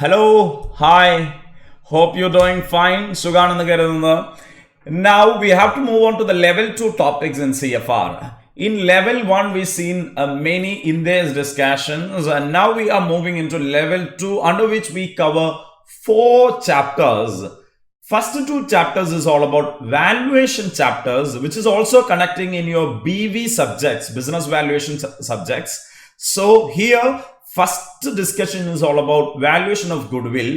Hello, hi. Hope you're doing fine. Sugananda Karunna. Now we have to move on to the level 2 topics in CFR. In level 1, we've seen many in-depth discussions, and now we are moving into level 2, under which we cover 4 chapters. First 2 chapters is all about valuation chapters, which is also connecting in your BV subjects, business valuation subjects. So here, first discussion is all about valuation of goodwill,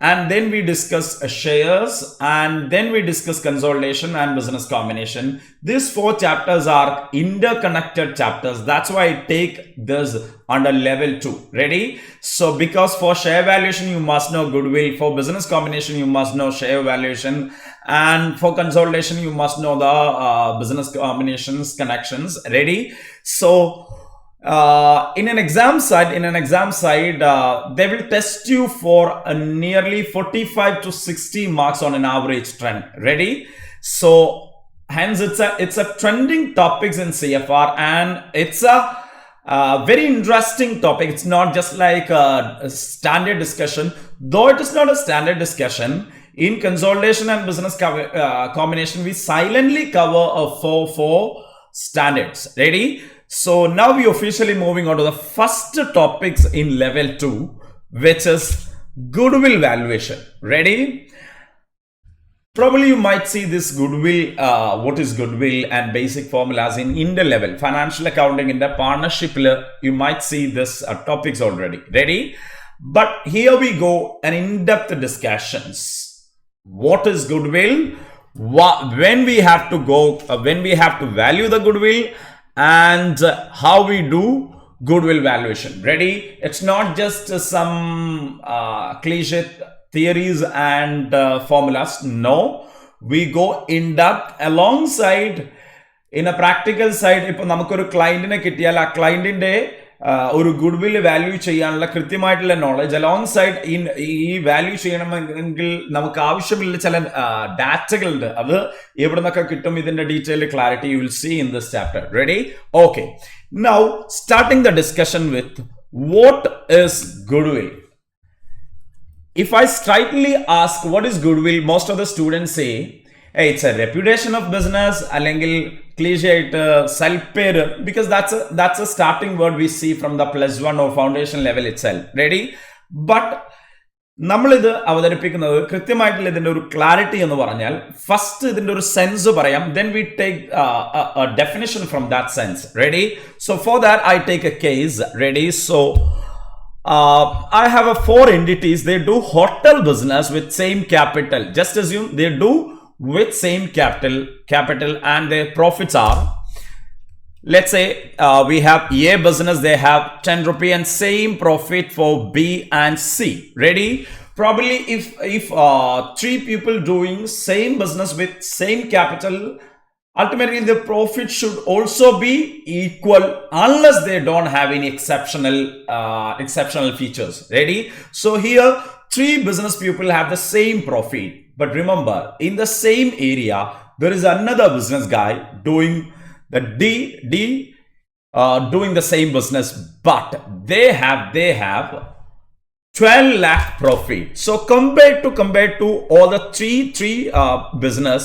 and then we discuss shares, and then we discuss consolidation and business combination. These 4 chapters are interconnected chapters. That's why I take this under level 2. Ready? So because for share valuation, you must know goodwill. For business combination, you must know share valuation. And for consolidation, you must know the business combinations connections. Ready? So in an exam side, they will test you for nearly 45 to 60 marks on an average trend. Ready? So hence it's a trending topics in CFR, and it's a very interesting topic. It's not just like a standard discussion, though it is not a standard discussion. In consolidation and business combination, we silently cover four standards. Ready? So now we officially moving on to the first topics in level 2, which is goodwill valuation. Ready? Probably you might see this goodwill, what is goodwill and basic formulas in the level, financial accounting in the partnership, you might see this topics already. Ready? But here we go, an in-depth discussions. What is goodwill? When we have to value the goodwill, and how we do goodwill valuation. Ready? It's not just some cliche theories and formulas. No, we go in depth alongside in a practical side. If namakku client ne kittiyal a client inde ഒരു goodwill value ചെയ്യാനുള്ള കൃത്യമായിട്ടുള്ള knowledge along ഈ value ചെയ്യണമെങ്കിൽ നമുക്ക് ആവശ്യമുള്ള ചില ഡാറ്റകളുണ്ട്. അത് എവിടെ നിന്നൊക്കെ കിട്ടും, ഇതിന്റെ detail clarity you will see in this chapter. Ready? Okay. Now starting the discussion with what is goodwill. If I straightly ask what is goodwill, most of the students say, hey, it's a reputation of business, അല്ലെങ്കിൽ cliche salpere, because that's a starting word we see from the +1 or foundation level itself. Ready? But നമ്മൾ ഇത് അവതരിപ്പിക്കുന്നത് കൃത്യമായിട്ടുള്ള ഇതിന്റെ ഒരു clarity എന്ന് പറഞ്ഞാൽ first ഇതിന്റെ ഒരു സെൻസ് പറയാം, then we take a definition from that sense. Ready? So for that I take a case. Ready? So I have 4 entities. They do hotel business with same capital. Just assume they do with same capital and their profits are, let's say we have A business, they have 10 rupee and same profit for B and C. Ready? Probably if 3 people doing same business with same capital, ultimately the profit should also be equal unless they don't have any exceptional features. Ready? So here 3 business people have the same profit. But remember, in the same area, there is another business guy doing the doing the same business, but they have 12 lakh profit. So compared to all the three business,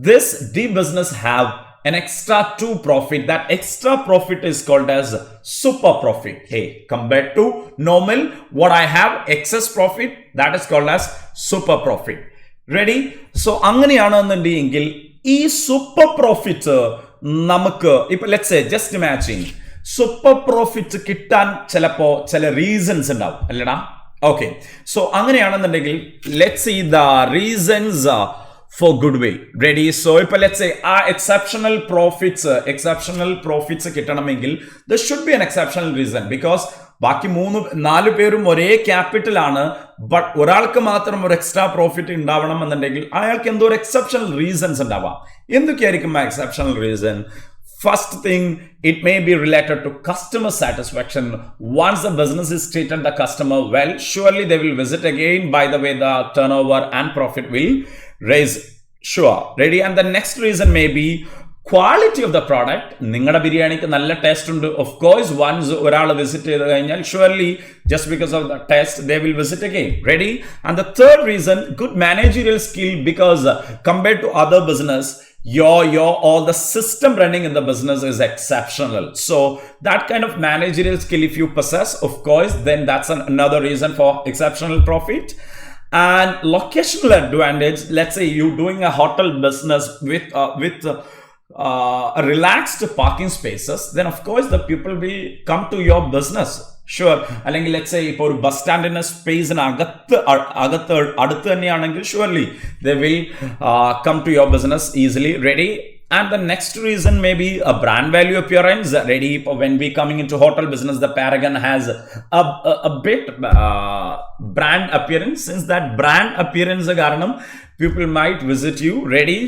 this D business have an extra 2 profit. That extra profit is called as super profit. Hey, compared to normal, what I have excess profit, that is called as super profit. Ready? So അങ്ങനെയാണെന്നുണ്ടെങ്കിൽ ഈ super profit നമുക്ക് ഇപ്പൊ let's say just imagine super profit കിട്ടാൻ ചിലപ്പോ ചില reasons ഉണ്ടാവും അല്ലടാ. Okay. So അങ്ങനെയാണെന്നുണ്ടെങ്കിൽ let's see the reasons for goodwill. Ready? So if let's say exceptional profits കിട്ടണമെങ്കിൽ there should be an exceptional reason, because ബാക്കി 3-4 പേരും ഒരേ ക്യാപിറ്റൽ ആണ്, ബട്ട് ഒരാൾക്ക് മാത്രം ഒരു എക്സ്ട്രാ പ്രോഫിറ്റ് ഉണ്ടാവണം എന്നുണ്ടെങ്കിൽ അയാൾക്ക് എന്തോ ഒരു എക്സെപ്ഷണൽ റീസൺസ് ഉണ്ടാവാം. എന്തൊക്കെയായിരിക്കും ആ exceptional reason? First thing, it may be related to customer satisfaction. Once the business is treated the customer well, surely they will visit again. By the way, the turnover and profit will raise. Sure. Ready? And the next reason may be quality of the product. നിങ്ങളുടെ ബിരിയാണിക്ക് നല്ല taste ഉണ്ട്. Of course once ഒരാൾ visit ചെയ്ത് കഴിഞ്ഞാൽ surely just because of the test they will visit again. Ready? And the third reason, good managerial skill, because compared to other business, your all the system running in the business is exceptional. So that kind of managerial skill if you possess, of course, then that's another reason for exceptional profit. And locational advantage, let's say you're doing a hotel business with a relaxed parking spaces, then of course the people will come to your business. Sure. അല്ലെങ്കിൽ let's say ഇപ്പോൾ ഒരു bus സ്റ്റാൻഡിന്റെ സ്പേസിന് അടുത്ത് തന്നെയാണെങ്കിൽ surely they will come to your business easily. Ready? And the next reason may be a brand value appearance. Ready? When we coming into hotel business, the Paragon has a bit brand appearance. Since that brand appearance karanam, people might visit you. Ready?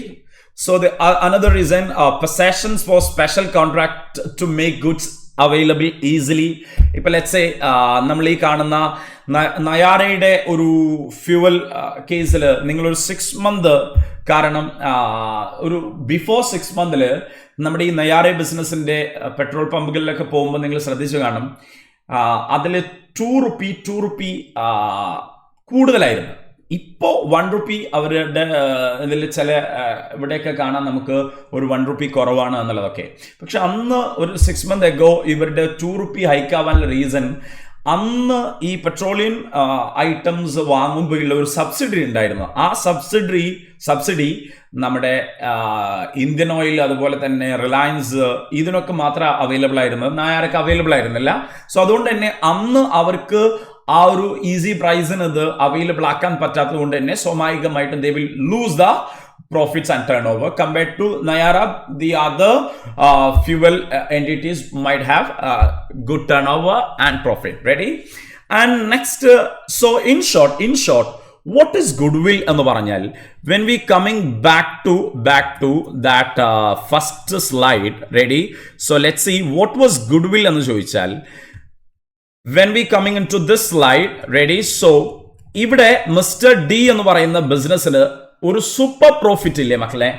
So the another reason, possessions for special contract to make goods available easily. ഇപ്പം let's say നമ്മൾ ഈ കാണുന്ന നയാരയുടെ ഒരു fuel കേസിൽ നിങ്ങളൊരു 6 month കാരണം ഒരു before 6 month നമ്മുടെ ഈ നയാറെ ബിസിനസിൻ്റെ പെട്രോൾ പമ്പുകളിലൊക്കെ പോകുമ്പോൾ നിങ്ങൾ ശ്രദ്ധിച്ചു കാണും, അതിൽ 2 rupee കൂടുതലായിരുന്നു. ഇപ്പോൾ 1 rupee അവരുടെ ഇതിൽ ചില ഇവിടെയൊക്കെ കാണാൻ നമുക്ക് ഒരു 1 rupee കുറവാണ് എന്നുള്ളതൊക്കെ. പക്ഷെ അന്ന് ഒരു 6 month ago ഇവരുടെ 2 rupee ഹൈക്കാവാനുള്ള റീസൺ, അന്ന് ഈ പെട്രോളിയം ഐറ്റംസ് വാങ്ങുമ്പോഴുള്ള ഒരു സബ്സിഡി ഉണ്ടായിരുന്നു. ആ സബ്സിഡി നമ്മുടെ ഇന്ത്യൻ ഓയിൽ അതുപോലെ തന്നെ റിലയൻസ് ഇതിനൊക്കെ മാത്രം അവൈലബിൾ ആയിരുന്നത്, നായർക്ക് അവൈലബിൾ ആയിരുന്നില്ല. സോ അതുകൊണ്ട് തന്നെ അന്ന് അവർക്ക് ആ ഒരു ഈസി പ്രൈസിന് ഇത് അവൈലബിൾ ആക്കാൻ പറ്റാത്തത് കൊണ്ട് തന്നെ സ്വാഭാവികമായിട്ടും they will lose the profits and turnover. Compared to Nayara, the other fuel entities might have good turnover and profit. Ready? And next, so in short, what is goodwill എന്ന് പറഞ്ഞാൽ, when we coming back to that first slide. Ready? So let's see what was goodwill എന്ന് ചോദിച്ചാൽ, when we coming into this slide. Ready? So ഇവിടെ mister D എന്ന് പറയുന്ന ബിസിനസ്സിന് ഒരു super profit ഇല്ലേ മക്കളെ?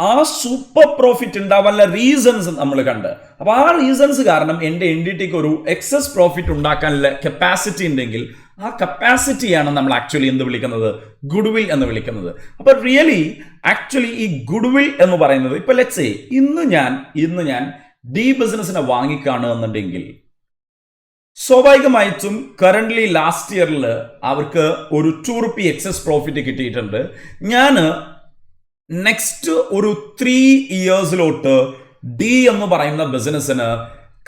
ആ സൂപ്പർ പ്രോഫിറ്റ് ഉണ്ടാവാനുള്ള റീസൺസ് നമ്മൾ കണ്ട്. അപ്പൊ ആ റീസൺസ് കാരണം എൻ്റെ NDTക്ക് ഒരു എക്സസ് പ്രോഫിറ്റ് ഉണ്ടാക്കാനുള്ള കപ്പാസിറ്റി ഉണ്ടെങ്കിൽ ആ കപ്പാസിറ്റിയാണ് നമ്മൾ ആക്ച്വലി എന്ത് വിളിക്കുന്നത്? ഗുഡ്വിൽ എന്ന് വിളിക്കുന്നത്. അപ്പൊ റിയലി ആക്ച്വലി ഈ ഗുഡ്വിൽ എന്ന് പറയുന്നത്, ഇപ്പൊ ലെറ്റ്സ് സേ ഇന്ന് ഞാൻ ഡി ബിസിനസിനെ വാങ്ങിക്കാണുന്നുണ്ടെങ്കിൽ സ്വാഭാവികമായിട്ടും കറന്റ്ലി ലാസ്റ്റ് ഇയറിൽ അവർക്ക് ഒരു 2 rupee എക്സസ് പ്രോഫിറ്റ് കിട്ടിയിട്ടുണ്ട്. ഞാൻ നെക്സ്റ്റ് ഒരു 3 yearsലോട്ട് ഡി എന്ന് പറയുന്ന ബിസിനസ്സിന്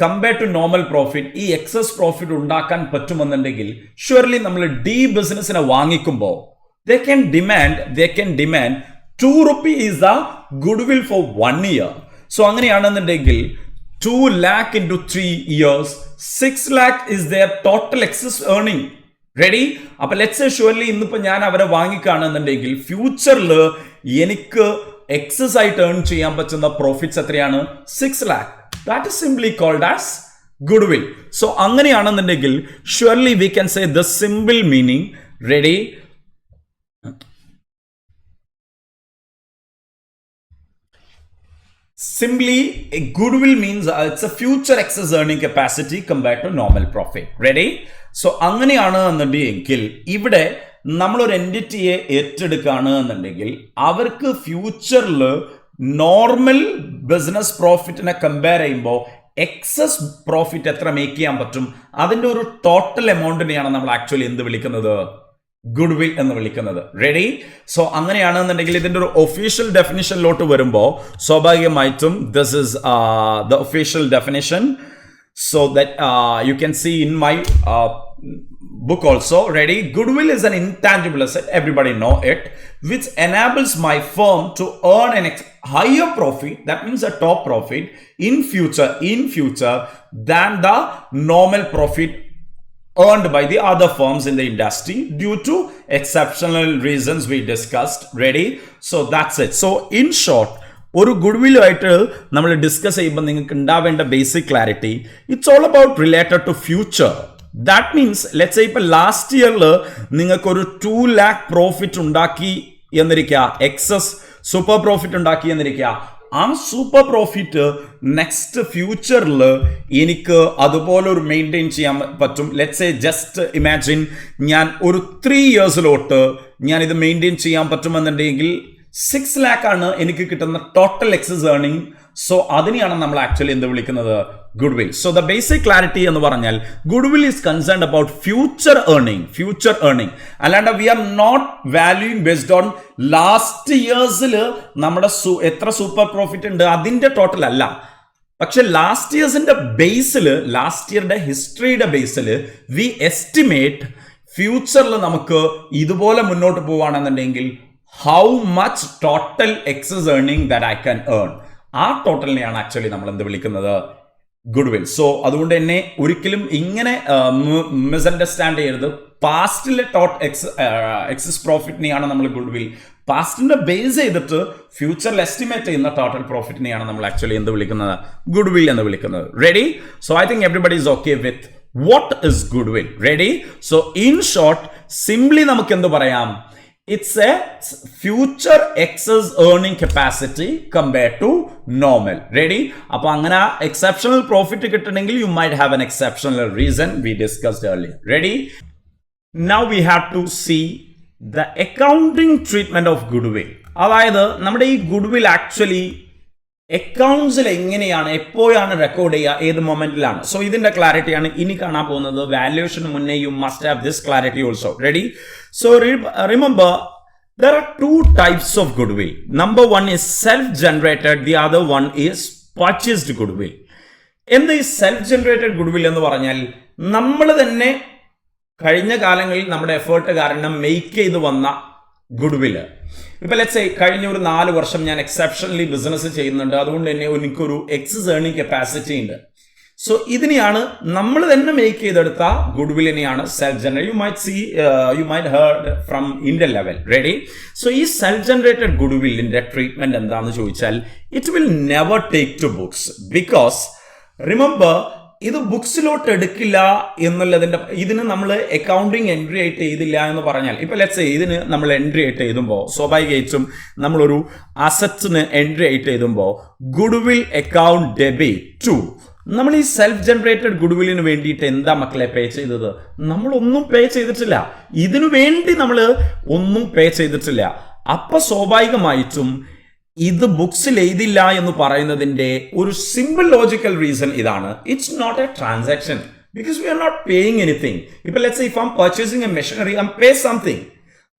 കമ്പയർ ടു നോർമൽ പ്രോഫിറ്റ് ഈ എക്സസ് പ്രോഫിറ്റ് ഉണ്ടാക്കാൻ പറ്റുമെന്നുണ്ടെങ്കിൽ ഷുവർലി നമ്മൾ ഡി ബിസിനസ്സിനെ വാങ്ങിക്കുമ്പോൾ they can demand 2 rupee is the goodwill for 1 year. So അങ്ങനെയാണെന്നുണ്ടെങ്കിൽ 2 lakh into 3 years, 6 lakh is their total excess earning. Ready? അപ്പോൾ ലെറ്റ്സ് സേ ഷുവർലി ഇന്നിപ്പോൾ ഞാൻ അവരെ വാങ്ങിക്കാണെന്നുണ്ടെങ്കിൽ ഫ്യൂച്ചറിൽ എനിക്ക് എക്സസ് ആയിട്ട് ഏൺ ചെയ്യാൻ പറ്റുന്ന പ്രോഫിറ്റ്സ് എത്രയാണ്? 6 lakh. That is simply called as goodwill. So അങ്ങനെയാണെന്നുണ്ടെങ്കിൽ surely we can say the simple meaning. Ready? Simply, a goodwill means it's a future excess earning capacity compared to normal profit. Ready? So അങ്ങനെയാണ് എന്നുണ്ടെങ്കിൽ ഇവിടെ നമ്മളൊരു എൻറ്റിറ്റിയെ ഏറ്റെടുക്കുകയാണ് എന്നുണ്ടെങ്കിൽ അവർക്ക് ഫ്യൂച്ചറിൽ normal business പ്രോഫിറ്റിനെ compare ചെയ്യുമ്പോൾ excess profit എത്ര മേക്ക് ചെയ്യാൻ പറ്റും, അതിൻ്റെ ഒരു ടോട്ടൽ എമൗണ്ടിനെയാണ് നമ്മൾ ആക്ച്വലി എന്ത് വിളിക്കുന്നത്? ഗുഡ്വിൽ എന്ന് വിളിക്കുന്നത്. റെഡി? സോ അങ്ങനെയാണെന്നുണ്ടെങ്കിൽ ഇതിൻ്റെ ഒരു ഒഫീഷ്യൽ ഡെഫിനിഷനിലോട്ട് വരുമ്പോൾ സ്വാഭാവികമായിട്ടും this is the official definition. So that you can see in my book also. Ready? Goodwill is an intangible asset, everybody know it, which enables my firm to earn an higher profit, that means a top profit in future than the normal profit earned by the other firms in the industry due to exceptional reasons we discussed. Ready? So that's it. So in short, ഒരു ഗുഡ്വില്ലുമായിട്ട് നമ്മൾ discuss ചെയ്യുമ്പോൾ നിങ്ങൾക്ക് ഉണ്ടാവേണ്ട basic clarity, it's all about related to future. That means let's say ഇപ്പോൾ last ഇയറിൽ നിങ്ങൾക്കൊരു 2 lakh profit ഉണ്ടാക്കി എന്നിരിക്കുക, excess super profit ഉണ്ടാക്കി എന്നിരിക്കുക. ആ സൂപ്പർ പ്രോഫിറ്റ് നെക്സ്റ്റ് ഫ്യൂച്ചറിൽ എനിക്ക് അതുപോലെ ഒരു മെയിൻറ്റെയിൻ ചെയ്യാൻ പറ്റും. ലെറ്റ്സ് സേ ജസ്റ്റ് ഇമാജിൻ ഞാൻ ഒരു 3 ഇയേഴ്സിലോട്ട് ഞാൻ ഇത് മെയിൻറ്റെയിൻ ചെയ്യാൻ പറ്റുമെന്നുണ്ടെങ്കിൽ 6 lakh ആണ് എനിക്ക് കിട്ടുന്ന ടോട്ടൽ എക്സസ് ഏർണിംഗ്. സോ അതിനെയാണ് നമ്മൾ ആക്ച്വലി എന്ത് വിളിക്കുന്നത്? Goodwill. So the basic clarity എന്ന് പറഞ്ഞാൽ goodwill is concerned about future earning. അല്ലാണ്ട് we are not valuing based on last ഇയേഴ്സിൽ നമ്മുടെ എത്ര സൂപ്പർ പ്രോഫിറ്റ് ഉണ്ട് അതിന്റെ ടോട്ടൽ അല്ല. പക്ഷെ ലാസ്റ്റ് ഇയേഴ്സിന്റെ ബേസിൽ, ലാസ്റ്റ് ഇയറുടെ ഹിസ്റ്ററിയുടെ ബേസിൽ വി എസ്റ്റിമേറ്റ് ഫ്യൂച്ചറിൽ നമുക്ക് ഇതുപോലെ മുന്നോട്ട് പോവുകയാണെന്നുണ്ടെങ്കിൽ how much total excess earning that I can earn. ആ ടോട്ടലിനെയാണ് ആക്ച്വലി നമ്മൾ എന്ത് വിളിക്കുന്നത്? Goodwill. സോ അതുകൊണ്ട് തന്നെ ഒരിക്കലും ഇങ്ങനെ മിസ്അണ്ടർസ്റ്റാൻഡ് ചെയ്യരുത്. പാസ്റ്റിലെ എക്സസ് പ്രോഫിറ്റിനെയാണ് നമ്മൾ ഗുഡ് വിൽ, പാസ്റ്റിന്റെ ബേസ് ചെയ്തിട്ട് ഫ്യൂച്ചറിൽ എസ്റ്റിമേറ്റ് ചെയ്യുന്ന ടോട്ടൽ പ്രോഫിറ്റിനെയാണ് നമ്മൾ ആക്ച്വലി എന്ത് വിളിക്കുന്നത്? ഗുഡ് വിൽ എന്ന് വിളിക്കുന്നത്. Ready? So I think everybody is okay with what is good will. Ready? So in short simply നമുക്ക് എന്ത് പറയാം? It's a future excess earning capacity compared to normal. Ready? അപ്പോൾ അങ്ങനെ exceptional profit കിട്ടണമെങ്കിൽ you might have an exceptional reason we discussed earlier. Ready? Now we have to see the accounting treatment of goodwill. അതായത് നമ്മുടെ ഈ goodwill actually അക്കൗണ്ട്സിൽ എങ്ങനെയാണ്, എപ്പോഴാണ് record ചെയ്യുക, ഏത് മൊമെന്റിലാണ്. സോ ഇതിന്റെ ക്ലാരിറ്റിയാണ് ഇനി കാണാൻ പോകുന്നത്. വാല്യുവേഷന് മുന്നേ you must have this clarity also. Ready? So remember there are 2 types of goodwill. Number 1 is self-generated, the other one is purchased goodwill. എന്താ ഈ സെൽഫ് ജനറേറ്റഡ് ഗുഡ്വിൽ എന്ന് പറഞ്ഞാൽ നമ്മൾ തന്നെ കഴിഞ്ഞ കാലങ്ങളിൽ നമ്മുടെ എഫേർട്ട് കാരണം മെയ്ക്ക് ചെയ്ത് വന്ന ഗുഡ്വില്. ഇപ്പൊ ലെറ്റ്സ് സേ കഴിഞ്ഞ ഒരു 4 വർഷം ഞാൻ എക്സെപ്ഷണലി ബിസിനസ് ചെയ്യുന്നുണ്ട്, അതുകൊണ്ട് തന്നെ എനിക്കൊരു എക്സസ് ഏർണിംഗ് കപ്പാസിറ്റി ഉണ്ട്. സോ ഇതിനെയാണ് നമ്മൾ തന്നെ മേക്ക് ചെയ്തെടുത്ത ഗുഡ്വില്ലിനെയാണ് self generate. You might heard from Indian level. Ready? So ഈ സെൽഫ് ജനറേറ്റഡ് ഗുഡ്വില്ലിന്റെ ട്രീറ്റ്മെന്റ് എന്താണെന്ന് ചോദിച്ചാൽ it will never take to books. Because remember, ഇത് ബുക്സിലോട്ട് എടുക്കില്ല എന്നുള്ളതിന്റെ, ഇതിന് നമ്മൾ അക്കൗണ്ടിങ് എൻട്രി ആയിട്ട് ചെയ്തില്ല എന്ന് പറഞ്ഞാൽ, ഇപ്പൊ ലെറ്റ്സ് സേ ഇതിന് നമ്മൾ എൻട്രി ആയിട്ട് എഴുതുമ്പോൾ സ്വാഭാവികമായിട്ടും നമ്മളൊരു അസറ്റിന് എൻട്രി ആയിട്ട് എഴുതുമ്പോൾ ഗുഡ്വിൽ അക്കൗണ്ട് ഡെബിറ്റ് ടു, നമ്മൾ ഈ സെൽഫ് ജനറേറ്റഡ് ഗുഡ്വില്ലിന് വേണ്ടിയിട്ട് എന്താ മക്കളെ പേ ചെയ്തത്? നമ്മളൊന്നും പേ ചെയ്തിട്ടില്ല. ഇതിനു വേണ്ടി നമ്മൾ ഒന്നും പേ ചെയ്തിട്ടില്ല. അപ്പൊ സ്വാഭാവികമായിട്ടും ഇത് ബുക്സിൽ എഴുതില്ല എന്ന് പറയുന്നതിന്റെ ഒരു സിമ്പിൾ ലോജിക്കൽ റീസൺ ഇതാണ്. It's not a transaction because we are not paying anything. If let's say if I'm purchasing a machinery, I'm pay something.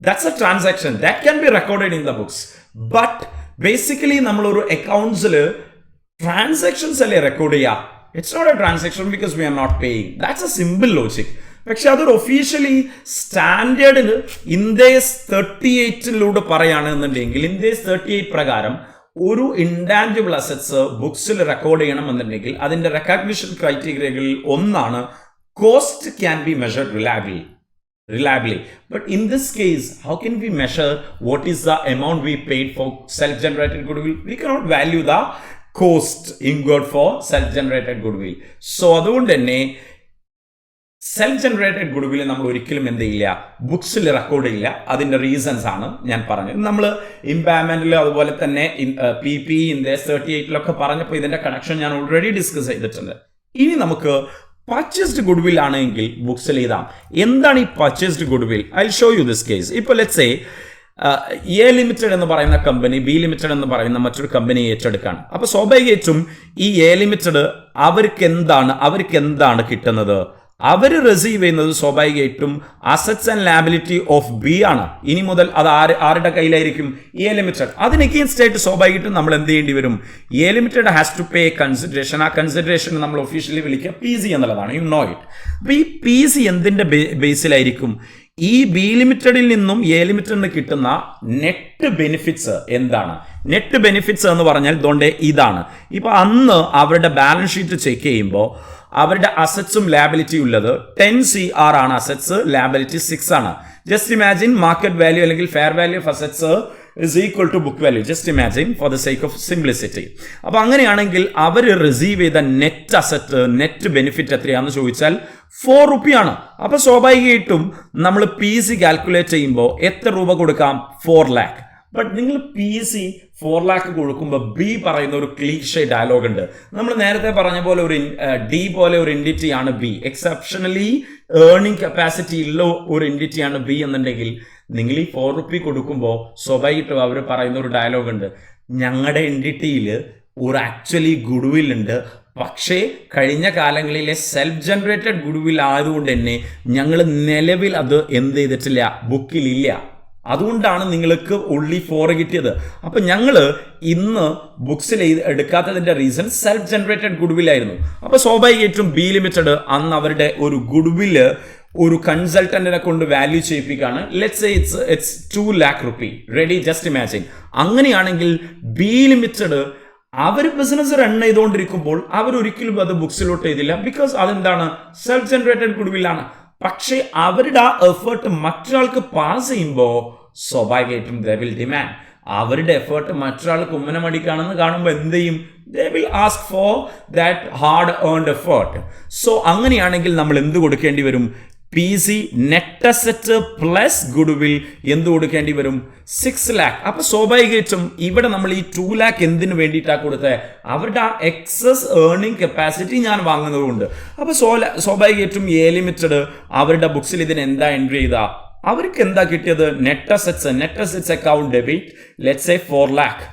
That's a transaction that can be recorded in the books. But basically നമ്മൾ ഒരു അക്കൗണ്ട്സിൽ transactions അല്ലേ record ചെയ്യുക. It's not a transaction because we are not paying. That's a simple logic. പക്ഷെ അതൊരു officially സ്റ്റാൻഡേർഡിന് India's 38 പറയുകയാണെന്നുണ്ടെങ്കിൽ India's 38 പ്രകാരം ഒരു intangible assets ബുക്സിൽ record ചെയ്യണമെന്നുണ്ടെങ്കിൽ അതിന്റെ റെക്കഗ്നിഷൻ ക്രൈറ്റീരിയകളിൽ ഒന്നാണ് cost can be measured reliably. But in this case, how can we measure what is the amount we paid for self-generated goodwill? We cannot value the cost incurred for self-generated goodwill. So അതുകൊണ്ട് തന്നെ self generated goodwill നമ്മൾ ഒരിക്കലും എന്ത് ചെയ്യില്ല, ബുക്സിൽ record ചെയ്യില്ല. അതിന്റെ reasons ആണ് ഞാൻ പറഞ്ഞത്. നമ്മൾ ഇംപാമെന്റിലും അതുപോലെ തന്നെ PP ഇന്ത്യസ് 38 പറഞ്ഞപ്പോൾ ഇതിന്റെ കണക്ഷൻ ഞാൻ ഓൾറെഡി ഡിസ്കസ് ചെയ്തിട്ടുണ്ട്. ഇനി നമുക്ക് പർച്ചേസ്ഡ് ഗുഡ്വിൽ ആണെങ്കിൽ ബുക്സിൽ എഴുതാം. എന്താണ് ഈ purchased goodwill? I show you this case. ഇപ്പോൾ ലെറ്റ്സ് സേ എ ലിമിറ്റഡ് എന്ന് പറയുന്ന കമ്പനി ബി ലിമിറ്റഡ് എന്ന് പറയുന്ന മറ്റൊരു കമ്പനി ഏറ്റെടുക്കാണ്. അപ്പൊ സ്വാഭാവികമായിട്ടും ഈ എ ലിമിറ്റഡ് അവർക്ക് എന്താണ് കിട്ടുന്നത്? അവർ റിസീവ് ചെയ്യുന്നത് സ്വാഭാവികമായിട്ടും assets and liability of B ആണ്. ഇനി മുതൽ അത് ആരുടെ കയ്യിലായിരിക്കും? A limited. അതിന് എഗെയിൻസ്റ്റ് ആയിട്ട് സ്വാഭാവികമായിട്ടും നമ്മൾ എന്ത് ചെയ്യേണ്ടി വരും? A limited has to pay consideration. ആ കൺസിഡറേഷൻ നമ്മൾ ഒഫീഷ്യലി വിളിക്കുക PC എന്നുള്ളതാണ്. You know it. അപ്പൊ ഈ PC എന്തിന്റെ ബേസിലായിരിക്കും? ഈ ബി ലിമിറ്റഡിൽ നിന്നും എ ലിമിറ്റഡിന് കിട്ടുന്ന നെറ്റ് ബെനിഫിറ്റ്സ് എന്താണ്? നെറ്റ് ബെനിഫിറ്റ്സ് എന്ന് പറഞ്ഞാൽ ദോണ്ടെ ഇതാണ്. ഇപ്പൊ അന്ന് അവരുടെ ബാലൻസ് ഷീറ്റ് ചെക്ക് ചെയ്യുമ്പോൾ അവരുടെ അസറ്റ്സും ലാബിലിറ്റി ഉള്ളത് 10 CR ആണ്. അസറ്റ്സ്, ലാബിലിറ്റി 6 ആണ്. ജസ്റ്റ് ഇമാജിൻ മാർക്കറ്റ് വാല്യൂ അല്ലെങ്കിൽ fair value of assets is equal to book value. Just imagine for the sake of simplicity. അപ്പൊ അങ്ങനെയാണെങ്കിൽ അവർ റിസീവ് ചെയ്ത നെറ്റ് അസറ്റ്, നെറ്റ് ബെനിഫിറ്റ് എത്രയാണെന്ന് ചോദിച്ചാൽ 4 റുപ്പിയാണ്. അപ്പൊ സ്വാഭാവികമായിട്ടും നമ്മൾ PC കാൽക്കുലേറ്റ് ചെയ്യുമ്പോൾ എത്ര രൂപ കൊടുക്കാം? 4 lakh. ബട്ട് നിങ്ങൾ PC 4 lakh കൊടുക്കുമ്പോൾ ബി പറയുന്ന ഒരു ക്ലീഷേ ഡയലോഗ് ഉണ്ട്. നമ്മൾ നേരത്തെ പറഞ്ഞ പോലെ ഒരു ഡി പോലെ ഒരു എൻറ്റിറ്റി ആണ് ബി, എക്സെപ്ഷണലി ഏർണിംഗ് കപ്പാസിറ്റി ഉള്ള ഒരു എൻറ്റിറ്റി ആണ് ബി എന്നുണ്ടെങ്കിൽ നിങ്ങൾ ഈ 4 rupee കൊടുക്കുമ്പോൾ സ്വാഭാവികമായിട്ടും അവർ പറയുന്ന ഒരു ഡയലോഗ് ഉണ്ട്, ഞങ്ങളുടെ എൻറ്റിറ്റിയിൽ ഒരു ആക്ച്വലി ഗുഡ് വിൽ ഉണ്ട്, പക്ഷേ കഴിഞ്ഞ കാലങ്ങളിലെ സെൽഫ് ജനറേറ്റഡ് ഗുഡ് വിൽ ആയതുകൊണ്ട് തന്നെ ഞങ്ങൾ നിലവിൽ അത് എന്ത് ചെയ്തിട്ടില്ല, ബുക്കിലില്ല. അതുകൊണ്ടാണ് നിങ്ങൾക്ക് only 4 കിട്ടിയത്. അപ്പം ഞങ്ങൾ ഇന്ന് ബുക്സിൽ എടുക്കാത്തതിൻ്റെ reason self generated goodwill ആയിരുന്നു. അപ്പോൾ സ്വാഭാവികമായിട്ടും ബി ലിമിറ്റഡ് അന്ന് അവരുടെ ഒരു ഗുഡ് വില്ല് ഒരു കൺസൾട്ടന്റിനെ കൊണ്ട് വാല്യൂ ചെയ്യിപ്പിക്കുകയാണ്. Let's say it's 2 lakh rupee. Ready? Just imagine. അങ്ങനെയാണെങ്കിൽ ബി ലിമിറ്റഡ് അവർ ബിസിനസ് റൺ ചെയ്തുകൊണ്ടിരിക്കുമ്പോൾ അവരൊരിക്കലും അത് ബുക്സിലോട്ട് ചെയ്തില്ല. ബിക്കോസ് അതെന്താണ്, സെൽഫ് ജനറേറ്റഡ് ഗുഡ് വില്ലാണ്. പക്ഷേ അവരുടെ ആ എഫേർട്ട് മറ്റൊരാൾക്ക് പാസ് ചെയ്യുമ്പോൾ സ്വാഭാവികമായിട്ടും ദേ വിൽ ഡിമാൻഡ്. അവരുടെ എഫേർട്ട് മറ്റൊരാൾക്ക് ഉമ്മനമടിക്കാണെന്ന് കാണുമ്പോൾ എന്ത് ചെയ്യും? They will ask for that hard earned effort. So അങ്ങനെയാണെങ്കിൽ നമ്മൾ എന്ത് കൊടുക്കേണ്ടി വരും? PC net asset plus good will എന്ത് കൊടുക്കേണ്ടി വരും? 6 lakh. അപ്പൊ സ്വാഭാവികമായിട്ടും ഇവിടെ നമ്മൾ ഈ 2 lakh എന്തിനു വേണ്ടിയിട്ടാണ് കൊടുത്തത്? അവരുടെ ആ എക്സസ് ഏർണിംഗ് കപ്പാസിറ്റി ഞാൻ വാങ്ങുന്നതുകൊണ്ട്. അപ്പൊ സ്വാഭാവികമായിട്ടും എ ലിമിറ്റഡ് അവരുടെ ബുക്സിൽ ഇതിന് എന്താ എൻട്രി ചെയ്താ? അവർക്ക് എന്താ കിട്ടിയത്? Net assets account debit let's say 4 lakh.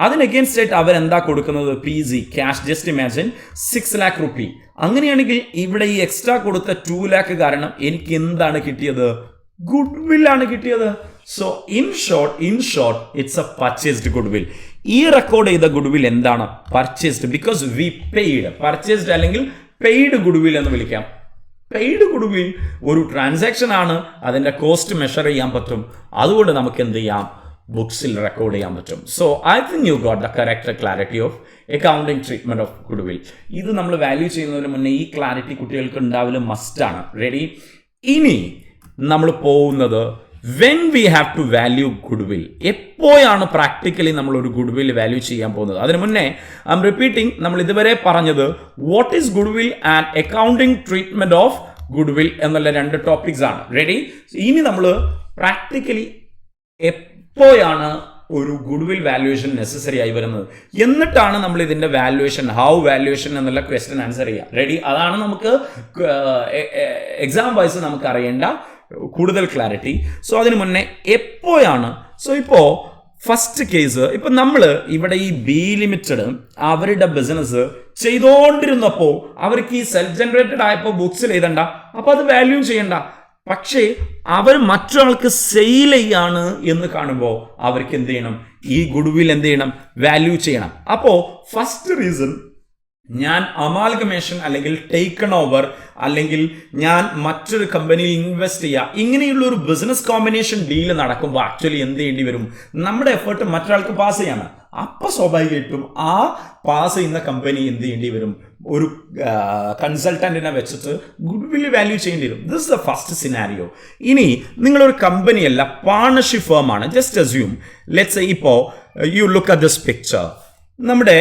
അതിന് അഗേൻസ്റ്റ് ആയിട്ട് അവരെന്താ കൊടുക്കുന്നത്? PC cash. Just imagine 6 lakh rupee. അങ്ങനെയാണെങ്കിൽ ഇവിടെ ഈ എക്സ്ട്രാ കൊടുത്ത 2 lakh കാരണം എനിക്ക് എന്താണ് കിട്ടിയത്? ഗുഡ് വിൽ ആണ് കിട്ടിയത്. So in short it's A purchased good will. ഈ റെക്കോർഡ് ചെയ്ത ഗുഡ് വിൽ എന്താണ്? Purchased. Because we paid. Purchased അല്ലെങ്കിൽ പെയ്ഡ് ഗുഡ് വിൽ എന്ന് വിളിക്കാം. പെയ്ഡ് ഗുഡ് വിൽ ഒരു ട്രാൻസാക്ഷൻ ആണ്, അതിന്റെ കോസ്റ്റ് മെഷർ ചെയ്യാൻ പറ്റും. അതുകൊണ്ട് നമുക്ക് എന്ത് ചെയ്യാം? ബുക്സിൽ റെക്കോർഡ് ചെയ്യാൻ പറ്റും. So I think you got the correct clarity of accounting treatment of good will. ഇത് നമ്മൾ വാല്യൂ ചെയ്യുന്നതിന് മുന്നേ ഈ ക്ലാരിറ്റി കുട്ടികൾക്ക് ഉണ്ടാവലും മസ്റ്റാണ്. റെഡി? ഇനി നമ്മൾ പോകുന്നത് when we have to value goodwill. എപ്പോഴാണ് പ്രാക്ടിക്കലി നമ്മൾ ഒരു ഗുഡ് വിൽ വാല്യൂ ചെയ്യാൻ പോകുന്നത്? അതിന് മുന്നേ ഐ എം റിപ്പീറ്റിംഗ്, നമ്മൾ ഇതുവരെ പറഞ്ഞത് what is good will and accounting treatment of good will എന്നുള്ള 2 ടോപ്പിക്സ് ആണ്. റെഡി? ഇനി നമ്മൾ പ്രാക്ടിക്കലി എപ്പോഴാണ് ഒരു ഗുഡ് വിൽ വാല്യുവേഷൻ നെസസറി ആയി വരുന്നത്, എന്നിട്ടാണ് നമ്മൾ ഇതിന്റെ വാല്യുവേഷൻ, ഹൗ വാല്യുവേഷൻ എന്നുള്ള ക്വസ്റ്റ്യൻ ആൻസർ ചെയ്യാം. റെഡി? അതാണ് നമുക്ക് എക്സാം വൈസ് നമുക്ക് അറിയേണ്ട കൂടുതൽ ക്ലാരിറ്റി. സോ അതിന് മുന്നേ എപ്പോഴാണ്? സോ ഇപ്പോൾ ഫസ്റ്റ് കേസ്, ഇപ്പൊ നമ്മൾ ഇവിടെ ഈ ബി ലിമിറ്റഡ് അവരുടെ ബിസിനസ് ചെയ്തുകൊണ്ടിരുന്നപ്പോൾ അവർക്ക് ഈ സെൽഫ് ജനറേറ്റഡ് ആയപ്പോൾ ബുക്സിൽ എഴുതണ്ട, അപ്പൊ അത് വാല്യൂ ചെയ്യണ്ട. പക്ഷേ അവർ മറ്റൊരാൾക്ക് സെയിൽ ചെയ്യാണ് എന്ന് കാണുമ്പോൾ അവർക്ക് എന്ത് ചെയ്യണം? ഈ ഗുഡ് വിൽ എന്ത് ചെയ്യണം? വാല്യൂ ചെയ്യണം. അപ്പോൾ ഫസ്റ്റ് റീസൺ, ഞാൻ അമാൽഗമേഷൻ അല്ലെങ്കിൽ ടേക്കൺ ഓവർ അല്ലെങ്കിൽ ഞാൻ മറ്റൊരു കമ്പനിയിൽ ഇൻവെസ്റ്റ് ചെയ്യുക, ഇങ്ങനെയുള്ള ഒരു ബിസിനസ് കോമ്പിനേഷൻ ഡീൽ നടക്കുമ്പോൾ ആക്ച്വലി എന്ത് ചെയ്യേണ്ടി വരും? നമ്മുടെ എഫേർട്ട് മറ്റൊരാൾക്ക് പാസ് ചെയ്യാണ്. അപ്പൊ സ്വാഭാവികമായിട്ടും ആ പാസ് ചെയ്യുന്ന കമ്പനി എന്ത് ചെയ്യേണ്ടി വരും? ഒരു കൺസൾട്ടന്റിനെ വെച്ചിട്ട് ഗുഡ് വിൽ വാല്യൂ ചെയ്യേണ്ടി വരും. This is the first scenario. ഇനി നിങ്ങളൊരു കമ്പനിയല്ല, പാർട്ണർഷിപ്പ് ഫേം ആണ്. ജസ്റ്റ് അസ്യൂം, ലെറ്റ്സ് സേ ഇപ്പോൾ you look at this picture. നമ്മുടെ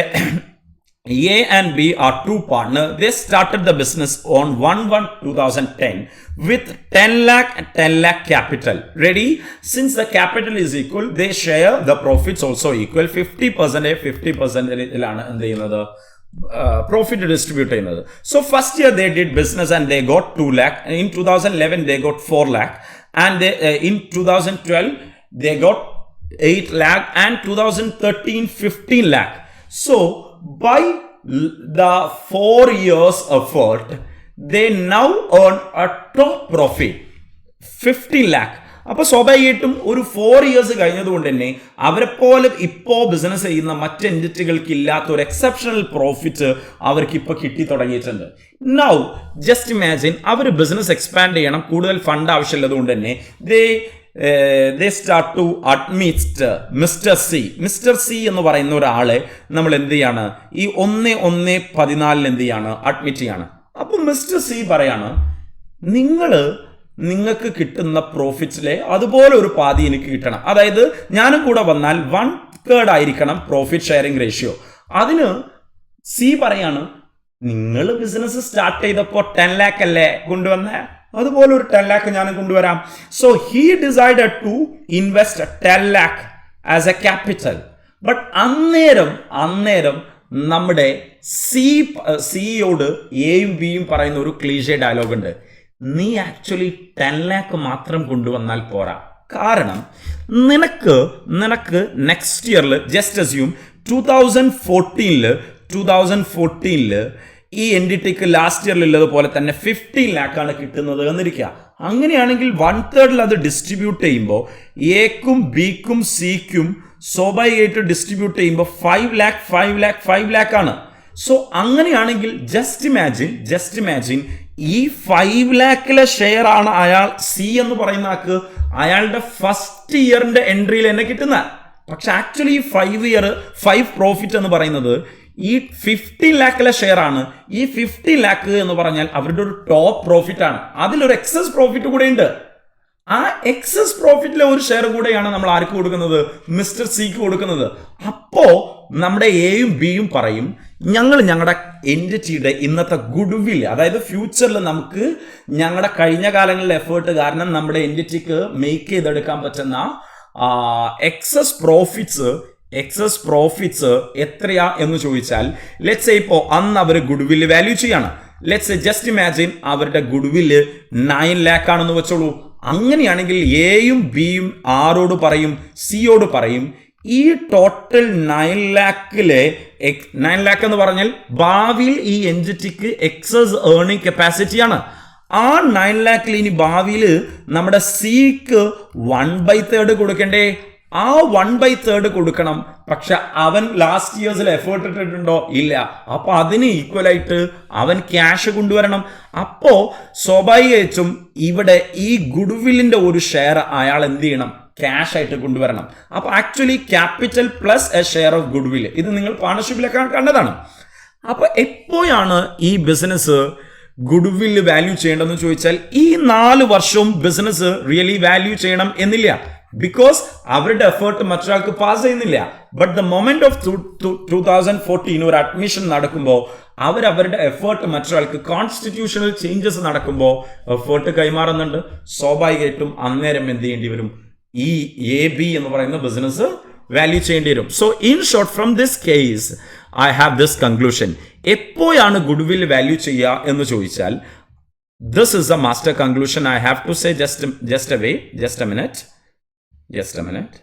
A and B are 2 partners. They started the business on 1/1/2010 with 10 lakh capital. Ready? Since the capital is equal, they share the profits also equal. 50% ilana endu cheyyunnathu profit distribute cheyyunnathu. So first year they did business and they got 2 lakh. In 2011 they got 4 lakh and they, in 2012 they got 8 lakh and 2013 15 lakh. So by the 4 years effort, they now earn a top profit 50 lakh. അപ്പോൾ സ്വാഭാവികമായിട്ടും ഒരു 4 years കഴിഞ്ഞതുകൊണ്ട് തന്നെ അവരെ പോലെ ഇപ്പോൾ business ചെയ്യുന്ന മറ്റ് എൻറ്റിറ്റികൾക്ക് ഇല്ലാത്ത ഒരു എക്സെപ്ഷണൽ പ്രോഫിറ്റ് അവർക്ക് ഇപ്പോൾ കിട്ടി തുടങ്ങിയിട്ടുണ്ട്. നൗ ജസ്റ്റ് ഇമാജിൻ, അവർ ബിസിനസ് എക്സ്പാൻഡ് ചെയ്യണം, കൂടുതൽ ഫണ്ട് ആവശ്യമുള്ളതുകൊണ്ട് തന്നെ they start to admit mister C എന്ന് പറയുന്ന ഒരാളെ നമ്മൾ എന്ത് ചെയ്യാണ്? ഈ 1/1/14 എന്ത് ചെയ്യാണ്? അഡ്മിറ്റ് ചെയ്യാണ്. അപ്പൊ മിസ്റ്റർ സി പറയാണ്, നിങ്ങൾക്ക് കിട്ടുന്ന പ്രോഫിറ്റ്സിലെ അതുപോലെ ഒരു പാതി എനിക്ക് കിട്ടണം. അതായത് ഞാനും കൂടെ വന്നാൽ 1/3 ആയിരിക്കണം പ്രോഫിറ്റ് ഷെയറിംഗ് റേഷ്യോ. അതിന് സി പറയാണ്, നിങ്ങൾ ബിസിനസ് സ്റ്റാർട്ട് ചെയ്തപ്പോൾ 10 lakh അല്ലേ കൊണ്ടുവന്നേ, അതുപോലെ ഒരു 10 lakh ഞാൻ കൊണ്ടുവരാം. So he decided to invest 10 lakh as a capital. But അന്നേരം നമ്മുടെ സിയോട് എയും ബിയും പറയുന്ന ഒരു ക്ലീഷേ ഡയലോഗ് ഉണ്ട്, നീ ആക്ച്വലി 10 lakh മാത്രം കൊണ്ടുവന്നാൽ പോരാ. കാരണം നിനക്ക് നെക്സ്റ്റ് ഇയറിൽ ജസ്റ്റ് അസ്യൂം 2014 ഈ എൻഡിറ്റിക്ക് ലാസ്റ്റ് ഇയറിൽ ഉള്ളതുപോലെ തന്നെ 15 lakh ആണ് കിട്ടുന്നത് എന്നിരിക്കുക. അങ്ങനെയാണെങ്കിൽ 1/3 അത് ഡിസ്ട്രിബ്യൂട്ട് ചെയ്യുമ്പോൾ എക്കും ബിക്കും സിക്കും സ്വാഭാവികമായിട്ട് ഡിസ്ട്രിബ്യൂട്ട് ചെയ്യുമ്പോൾ 5 lakh ആണ്. സോ അങ്ങനെയാണെങ്കിൽ ജസ്റ്റ് ഇമാജിൻ ഈ 5 lakhലെ ഷെയർ ആണ് അയാൾ സി എന്ന് പറയുന്ന ആൾക്ക് അയാളുടെ ഫസ്റ്റ് ഇയറിന്റെ എൻട്രിയിൽ തന്നെ കിട്ടുന്നത്. പക്ഷെ ആക്ച്വലി ഈ 5 പ്രോഫിറ്റ് എന്ന് പറയുന്നത് ഈ 15 lakhലെ ഷെയർ ആണ്. ഈ 15 lakh എന്ന് പറഞ്ഞാൽ അവരുടെ ഒരു ടോപ്പ് പ്രോഫിറ്റ് ആണ്. അതിലൊരു എക്സസ് പ്രോഫിറ്റ് കൂടെ ഉണ്ട്. ആ എക്സസ് പ്രോഫിറ്റിലെ ഒരു ഷെയർ കൂടെയാണ് നമ്മൾ ആർക്ക് കൊടുക്കുന്നത്? മിസ്റ്റർ സിക്ക് കൊടുക്കുന്നത്. അപ്പോ നമ്മുടെ എയും ബിയും പറയും, ഞങ്ങളുടെ എൻറ്റിറ്റിയുടെ ഇന്നത്തെ ഗുഡ്വിൽ, അതായത് ഫ്യൂച്ചറിൽ നമുക്ക് ഞങ്ങളുടെ കഴിഞ്ഞ കാലങ്ങളിലെ എഫേർട്ട് കാരണം നമ്മുടെ എൻറ്റിറ്റിക്ക് മേക്ക് ചെയ്തെടുക്കാൻ പറ്റുന്ന എക്സസ് പ്രോഫിറ്റ്സ് എത്രയാ എന്ന് ചോദിച്ചാൽ, ലെറ്റ്സ് സേ ഇപ്പോൾ അന്ന് അവർ ഗുഡ്വിൽ വാല്യൂ ചെയ്യാണ്. ലെറ്റ്സ് സേ ജസ്റ്റ് ഇമാജിൻ അവരുടെ ഗുഡ്വിൽ 9 lakh ആണെന്ന് വെച്ചോളൂ. അങ്ങനെയാണെങ്കിൽ എയും ബിയും ആരോട് പറയും? സിയോട് പറയും, ഈ ടോട്ടൽ 9 lakh എന്ന് പറഞ്ഞാൽ ഭാവിയിൽ ഈ എൻറ്റിറ്റിക്ക് എക്സസ് ഏർണിംഗ് കപ്പാസിറ്റിയാണ്. ആ 9 lakh ഇനി ഭാവിയിൽ നമ്മുടെ സിക്ക് 1/3 കൊടുക്കണ്ടേ? ആ 1/3 കൊടുക്കണം. പക്ഷെ അവൻ ലാസ്റ്റ് ഇയേഴ്സിൽ എഫേർട്ട് ഇട്ടിട്ടുണ്ടോ? ഇല്ല. അപ്പൊ അതിന് ഈക്വൽ ആയിട്ട് അവൻ ക്യാഷ് കൊണ്ടുവരണം. അപ്പോ സ്വാഭാവികമായിട്ടും ഇവിടെ ഈ ഗുഡ്വില്ലിന്റെ ഒരു ഷെയർ അയാൾ എന്ത് ചെയ്യണം? ക്യാഷ് ആയിട്ട് കൊണ്ടുവരണം. അപ്പൊ actually capital plus A share of goodwill, ഇത് നിങ്ങൾ പാർട്ണർഷിപ്പിലൊക്കെ കണ്ടതാണ്. അപ്പൊ എപ്പോഴാണ് ഈ ബിസിനസ് ഗുഡ്വില്ല് വാല്യൂ ചെയ്യേണ്ടതെന്ന് ചോദിച്ചാൽ, ഈ 4 വർഷവും ബിസിനസ് റിയലി വാല്യൂ ചെയ്യണം എന്നില്ല. ബിക്കോസ് അവരുടെ എഫേർട്ട് മറ്റൊരാൾക്ക് പാസ് ചെയ്യുന്നില്ല. ബട്ട് ദ മൊമെന്റ് ഓഫ് 2014 ഒരു അഡ്മിഷൻ നടക്കുമ്പോൾ അവരുടെ എഫേർട്ട് മറ്റൊരാൾക്ക് കോൺസ്റ്റിറ്റ്യൂഷണൽ ചേഞ്ചസ് നടക്കുമ്പോൾ എഫേർട്ട് കൈമാറുന്നുണ്ട്. സ്വാഭാവികമായിട്ടും അന്നേരം എന്ത് ചെയ്യേണ്ടി വരും? ഈ എ ബി എന്ന് പറയുന്ന ബിസിനസ് വാല്യൂ ചെയ്യേണ്ടി വരും. So in short, from this case I have this conclusion. എപ്പോഴാണ് ഗുഡ്വിൽ വാല്യൂ ചെയ്യുക എന്ന് ചോദിച്ചാൽ, this is a master conclusion I have to say. Just a minute.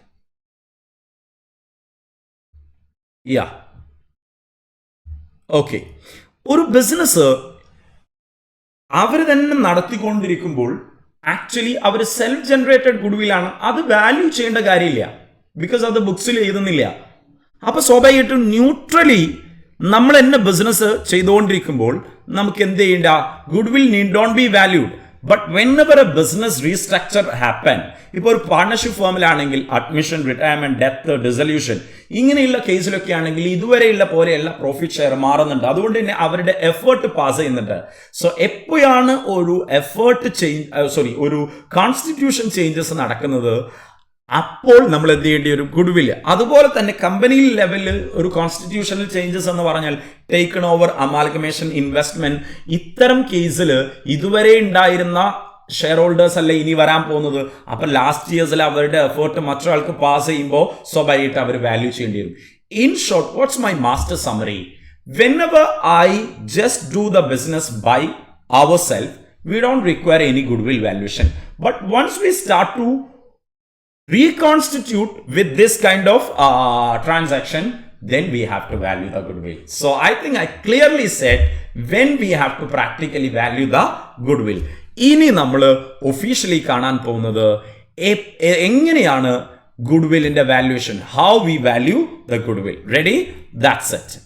Yeah. Okay. ഒരു ബിസിനസ് അവർ തന്നെ നടത്തിക്കൊണ്ടിരിക്കുമ്പോൾ ആക്ച്വലി അവർ സെൽഫ് ജനറേറ്റഡ് ഗുഡ്വില്ലാണ്. അത് വാല്യൂ ചെയ്യേണ്ട കാര്യമില്ല, ബിക്കോസ് അത് ബുക്സിൽ എഴുതുന്നില്ല. അപ്പൊ സ്വാഭാവികമായിട്ടും ന്യൂട്രലി നമ്മൾ തന്നെ ബിസിനസ് ചെയ്തുകൊണ്ടിരിക്കുമ്പോൾ നമുക്ക് എന്ത് ചെയ്യേണ്ട? Goodwill need don't be valued. But whenever a business restructure happen, ഇപ്പോൾ ഒരു പാർട്ണർഷിപ്പ് ഫേമിലാണെങ്കിൽ അഡ്മിഷൻ, റിട്ടയർമെന്റ്, ഡെത്ത്, ഡിസൊല്യൂഷൻ, ഇങ്ങനെയുള്ള കേസിലൊക്കെ ആണെങ്കിൽ ഇതുവരെയുള്ള പോലെയല്ല പ്രോഫിറ്റ് ഷെയർ മാറുന്നുണ്ട്. അതുകൊണ്ട് തന്നെ അവരുടെ എഫേർട്ട് പാസ് ചെയ്യുന്നുണ്ട്. സോ എപ്പോഴാണ് ഒരു ഒരു കോൺസ്റ്റിറ്റ്യൂഷൻ ചേഞ്ചസ് നടക്കുന്നത്? അപ്പോൾ നമ്മൾ എന്ത് ചെയ്യേണ്ടി വരും? ഗുഡ്വിൽ. അതുപോലെ തന്നെ കമ്പനി ലെവലിൽ ഒരു കോൺസ്റ്റിറ്റ്യൂഷണൽ ചേഞ്ചസ് എന്ന് പറഞ്ഞാൽ ടേക്കൺ ഓവർ, അമാൽഗമേഷൻ, ഇൻവെസ്റ്റ്മെന്റ്, ഇത്തരം കേസിൽ ഇതുവരെ ഉണ്ടായിരുന്ന ഷെയർ ഹോൾഡേഴ്സ് അല്ല ഇനി വരാൻ പോകുന്നത്. അപ്പൊ ലാസ്റ്റ് ഇയേഴ്സിൽ അവരുടെ എഫേർട്ട് മറ്റൊരാൾക്ക് പാസ് ചെയ്യുമ്പോൾ സ്വാഭാവികമായിട്ട് അവർ വാല്യൂ ചെയ്യേണ്ടി വരും. In short, what's my master summary? Whenever I just do the business by ourselves, we don't require any goodwill valuation. But once we start to reconstitute with this kind of transaction, then we have to value the goodwill. So I think I clearly said when we have to practically value the goodwill. ഇനി നമ്മൾ officially കാണാൻ പോകുന്നത് എങ്ങനെയാണ് ഗുഡ്വില്ലിന്റെ valuation, how we value the goodwill. Ready? That's it.